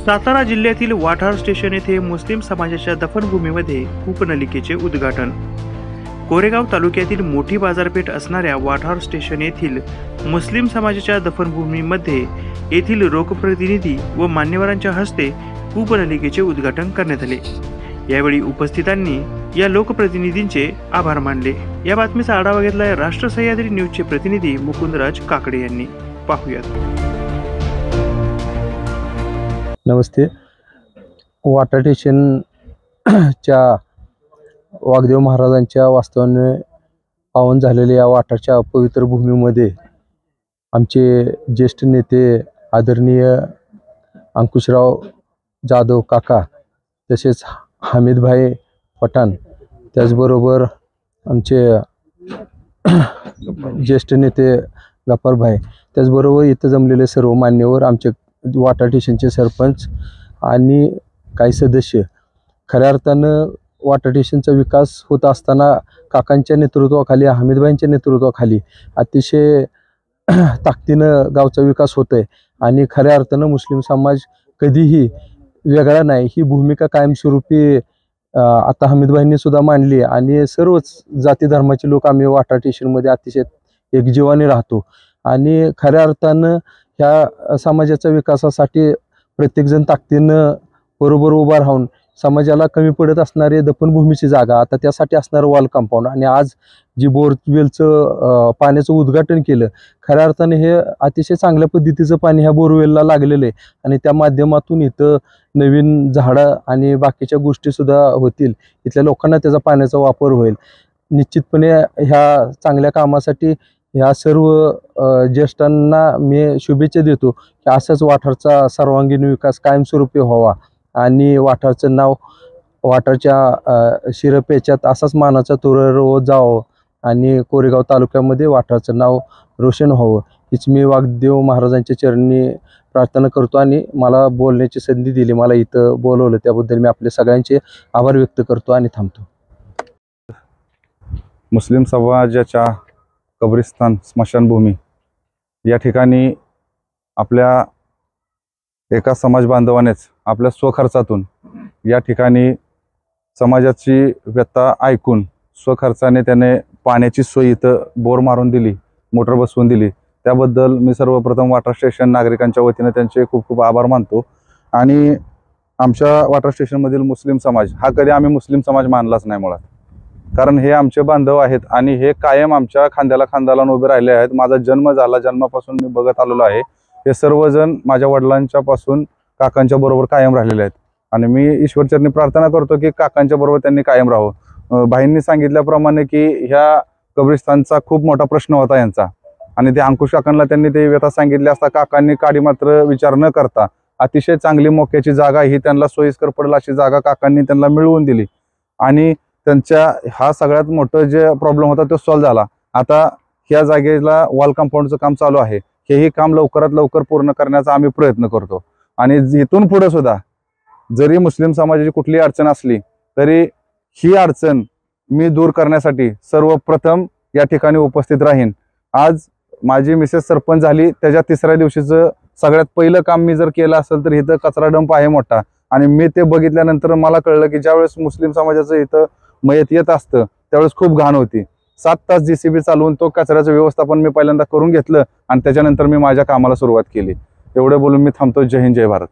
सातारा जिल्ह्यातील वाठार स्टेशन येथे मुस्लिम समाजाच्या दफनभूमीमध्ये कूपनलिकेचे उद्घाटन। कोरेगाव तालुक्यातील मोठी बाजारपेठ असणाऱ्या वाठार स्टेशन येथील मुस्लिम समाजाच्या दफनभूमीमध्ये येथील लोकप्रतिनिधी व मान्यवरांच्या हस्ते कूपनलिकेचे उद्घाटन करण्यात आले। यावेळी उपस्थितांनी या लोकप्रतिनिधींचे आभार मानले। या बातमीचा आढावा घेतलाय राष्ट्र सह्याद्री न्यूजचे प्रतिनिधी मुकुंदराज काकडे यांनी। पाहूयात। नमस्ते। वाठार स्टेशनच्या वाघदेव महाराजांच्या वास्तवाने पावन झालेल्या या वाठारच्या पवित्र भूमीमध्ये आमचे ज्येष्ठ नेते आदरणीय अंकुशराव जाधव काका, तसेच हमीदभाई पठाण, त्याचबरोबर आमचे ज्येष्ठ नेते गफ्फारभाई, त्याचबरोबर इथं जमलेले सर्व मान्यवर, आमचे वाठार स्टेशनचे सरपंच आणि काही सदस्य। खऱ्या अर्थानं वाठार स्टेशनचा विकास होत असताना काकांच्या नेतृत्वाखाली, हमीदभाईंच्या नेतृत्वाखाली अतिशय ताकदीनं गावचा विकास होत आहे आणि खऱ्या अर्थानं मुस्लिम समाज कधीही वेगळा नाही ही भूमिका कायमस्वरूपी आता हमीदभाईंनी सुद्धा मांडली आणि सर्वच जाती धर्माचे लोक आम्ही वाठार स्टेशनमध्ये अतिशय एकजीवाने राहतो आणि खऱ्या अर्थानं ह्या समाजाच्या विकासासाठी प्रत्येकजण ताकदीनं बरोबर उभा राहून समाजाला कमी पडत असणारे दफनभूमीची जागा, आता त्यासाठी असणारं वॉल कंपाऊंड आणि आज जी बोरवेलचं पाण्याचं उद्घाटन केलं, खऱ्या अर्थाने हे अतिशय चांगल्या पद्धतीचं पाणी ह्या बोरवेलला लागलेलं आहे आणि त्या माध्यमातून इथं नवीन झाडं आणि बाकीच्या गोष्टीसुद्धा होतील, इथल्या लोकांना त्याचा पाण्याचा वापर होईल। निश्चितपणे ह्या चांगल्या कामासाठी ह्या सर्व ज्येष्ठांना मी शुभेच्छा देतो की असाच वाठारचा सर्वांगीण विकास कायमस्वरूपी व्हावा आणि वाठारचं नाव वाठारच्या शिरपेच्यात असाच मानाचा तुरवत जावं आणि कोरेगाव तालुक्यामध्ये वाठारचं नाव रोशन व्हावं हीच मी वाघदेव महाराजांच्या चरणी प्रार्थना करतो आणि मला बोलण्याची संधी दिली, मला इथं बोलवलं त्याबद्दल मी आपले सगळ्यांचे आभार व्यक्त करतो आणि थांबतो। मुस्लिम समाजाच्या कब्रिस्तान स्मशानभूमी या ठिकाणी आपल्या एका समाज बांधवानेच आपल्या स्वखर्चातून या ठिकाणी समाजाची व्यथा ऐकून स्वखर्चाने त्याने पाण्याची सोय इथं बोर मारून दिली, मोटर बसवून दिली। त्याबद्दल मी सर्वप्रथम वाठार स्टेशन नागरिकांच्या वतीने त्यांचे खूप खूप आभार मानतो। आणि आमच्या वाठार स्टेशनमधील मुस्लिम समाज हा कधी आम्ही मुस्लिम समाज मानलाच नाही मुळात, कारण हे आमचे बांधव आहेत आणि हे कायम आमच्या खांद्याला खांदा लावून उभे राहिले आहेत। माझा जन्म झाला, जन्मापासून मी बघत आलेलो आहे, हे सर्वजण माझ्या वडिलांच्या पासून काकांच्या बरोबर कायम राहिलेले आहेत आणि मी ईश्वरचरणी प्रार्थना करतो की काकांच्या बरोबर त्यांनी कायम राहावं। भाईंनी सांगितल्याप्रमाणे की ह्या कब्रिस्तानचा खूप मोठा प्रश्न होता यांचा आणि ते अंकुश काकांना त्यांनी ते व्यथा सांगितले असता काकांनी काडी मात्र विचार न करता अतिशय चांगली मोक्याची जागा ही त्यांना सोयीस्कर पडेल अशी जागा काकांनी त्यांना मिळवून दिली आणि त्यांच्या हा सगळ्यात मोठं जे प्रॉब्लेम होता तो सॉल्व्ह झाला। आता ह्या जागेला वॉल कंपाऊंडचं काम चालू आहे, हेही काम लवकरात लवकर पूर्ण करण्याचा आम्ही प्रयत्न करतो आणि इथून पुढे सुद्धा जरी मुस्लिम समाजाची कुठली अडचण असली तरी ही अडचण मी दूर करण्यासाठी सर्वप्रथम या ठिकाणी उपस्थित राहीन। आज माझी मिसेस सरपंच झाली त्याच्या तिसऱ्या दिवशीचं सगळ्यात पहिलं काम मी जर केलं असेल तर इथं कचरा डंप आहे मोठा आणि मी ते बघितल्यानंतर मला कळलं की ज्यावेळेस मुस्लिम समाजाचं इथं मयत येत असतं त्यावेळेस खूप घाण होती। 7 तास JCB चालवून तो कचऱ्याचं व्यवस्थापन मी पहिल्यांदा करून घेतलं आणि त्याच्यानंतर मी माझ्या कामाला सुरुवात केली। एवढे बोलून मी थांबतो। जय हिंद, जय भारत।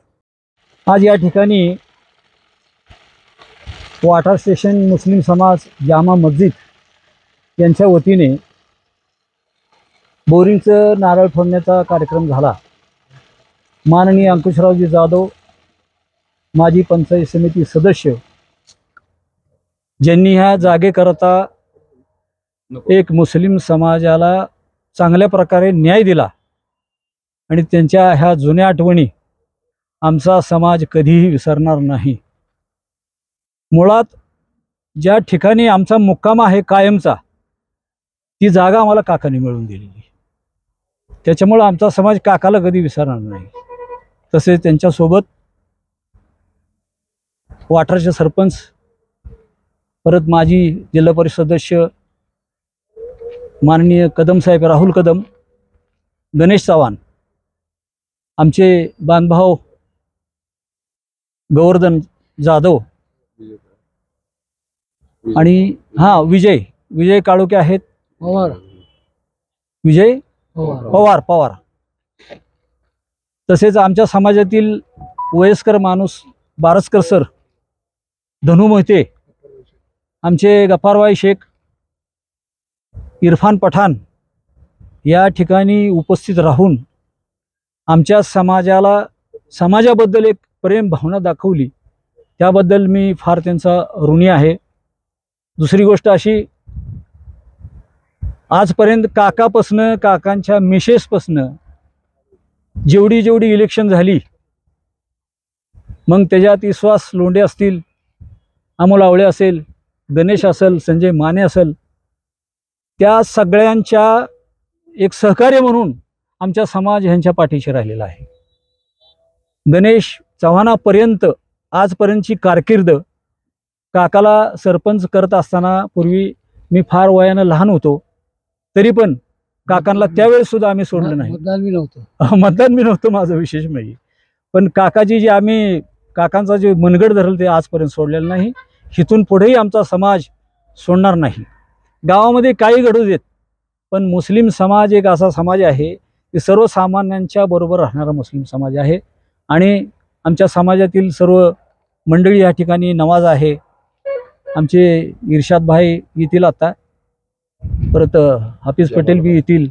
आज या ठिकाणी वाठार स्टेशन मुस्लिम समाज जामा मस्जिद यांच्या वतीने बोरिंगचं नारळ फोडण्याचा कार्यक्रम झाला। माननीय अंकुशरावजी जाधव, माजी पंचायत समिती सदस्य, ज्यांनी ह्या जागेकरता एक मुस्लिम समाजाला चांगल्या प्रकारे न्याय दिला आणि त्यांच्या ह्या जुन्या आठवणी आमचा समाज कधीही विसरणार नाही। मुळात ज्या ठिकाणी आमचा मुक्काम आहे कायमचा, ती जागा आम्हाला काकांनी मिळवून दिलेली, त्याच्यामुळे आमचा समाज काकाला कधी विसरणार नाही। तसेच त्यांच्यासोबत वाठारचे सरपंच, परत माजी जिल्हा परिषद सदस्य माननीय कदम साहेब, राहुल कदम, गणेश चव्हाण, आमचे बांधभाव गोवर्धन जाधव आणि विजय काळुके आहेत, विजय पवार तसेच आमच्या समाजातील वयस्कर माणूस बारसकर सर, धनु मोहिते, आमचे गफ्फारभाई शेख, इरफान पठाण या ठिकाणी उपस्थित राहून आमच्या समाजाबद्दल एक प्रेम भावना दाखवली, त्याबद्दल मी फार त्यांचा ऋणी आहे. दुसरी गोष्ट अशी, आजपर्यंत काकांच्या मिसेसपासनं जेवढी इलेक्शन झाली, मग त्याच्यात विश्वास लोंढे असतील, अमोल आवळे असेल, गणेश असेल, संजय माने असेल, त्या सगळ्यांच्या एक सहकार्य म्हणून आमचा समाज ह्यांच्या पाठीशी राहिलेला आहे. गणेश चव्हाणापर्यंत आजपर्यंतची कारकीर्द, काकाला सरपंच करत असताना पूर्वी मी फार वयानं लहान होतो, तरी पण काकांना त्यावेळेस सुद्धा आम्ही सोडलं नाही. मतदान बी नव्हतं माझं विशेष म्हणजे, पण काकांचा जे मनगड धरलं ते आजपर्यंत सोडलेलं नाही. इथून पुढेही आमचा समाज सोडणार नाही. गावामध्ये काही घडू देत, पण मुस्लिम समाज एक असा समाज आहे की सर्वसामान्यांच्या बरोबर राहणारा मुस्लिम समाज आहे. आणि आमच्या समाजातील सर्व मंडळी या ठिकाणी नवाज आहे, आमचे इर्शाद भाई येतील, आता परत हाफिज पटेल बी येतील,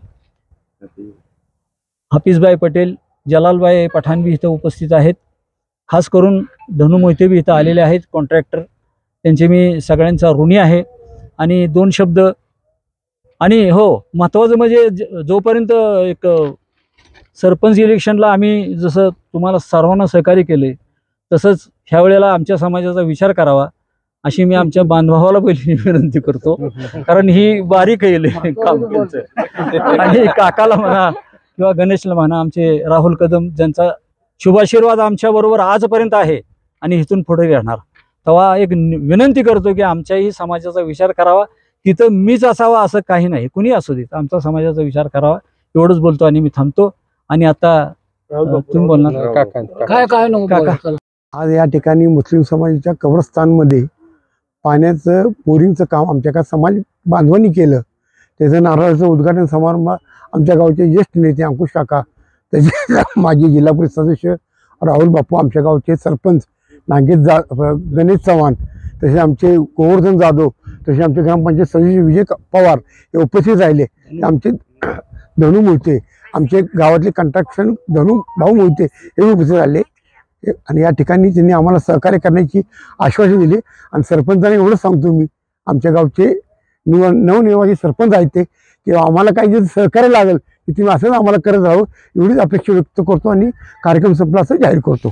हाफिजभाई पटेल, जलालभाई पठाण बी इथं उपस्थित आहेत. खास करून धनु मोहिते बी इथं आलेले आहेत, कॉन्ट्रॅक्टर, त्यांचे मी सगळ्यांचा ऋणी आहे. आणि 2 शब्द, आणि महत्त्वाचं म्हणजे जोपर्यंत एक सरपंच इलेक्शनला आम्ही जसं तुम्हाला सर्वांना सहकार्य केले, तसंच ह्या वेळेला आमच्या समाजाचा विचार करावा अशी मी आमच्या बांधवाला पहिली विनंती करतो, कारण ही बारीक आहे काम त्यांचं. आणि काकाला म्हणा किंवा गणेशला म्हणा, आमचे राहुल कदम, ज्यांचा शुभाशीर्वाद आमच्या बरोबर आजपर्यंत आहे आणि इथून पुढे राहणार, तेव्हा एक विनंती करतो की आमच्याही समाजाचा विचार करावा. तिथं मीच असावा असं काही नाही, कुणी असू देत, आमचा समाजाचा विचार करावा. एवढंच बोलतो आणि मी थांबतो. आणि आता तुम्ही बोलणार काका. आज या ठिकाणी मुस्लिम समाजाच्या कब्रस्तानमध्ये पाण्याचं बोरिंगचं काम आमच्या का समाज बांधवांनी केलं. त्याचं नारळाचं उद्घाटन समारंभ आमच्या गावचे ज्येष्ठ नेते अंकुश काका, त्याचे माजी जिल्हा परिषद सदस्य राहुल बापू, आमच्या गावचे सरपंच गणेश चव्हाण, तसे आमचे गोवर्धन जाधव, तसे आमचे ग्रामपंचायत सदस्य विजय पवार हे उपस्थित राहिले. आमचे धनु मोहिते, आमचे गावातले कंट्रक्शन धनु भाऊ मोहिते हे उपस्थित राहिले. आणि या ठिकाणी त्यांनी आम्हाला सहकार्य करण्याची आश्वासन दिले. आणि सरपंचाने एवढंच सांगतो मी, आमच्या गावचे नवनिर्वाचित सरपंच आहेत ते, की आम्हाला काही जे सहकार्य लागेल की तुम्ही असंच आम्हाला करत राहू, एवढीच अपेक्षा व्यक्त करतो आणि कार्यक्रम संपला असं जाहीर करतो.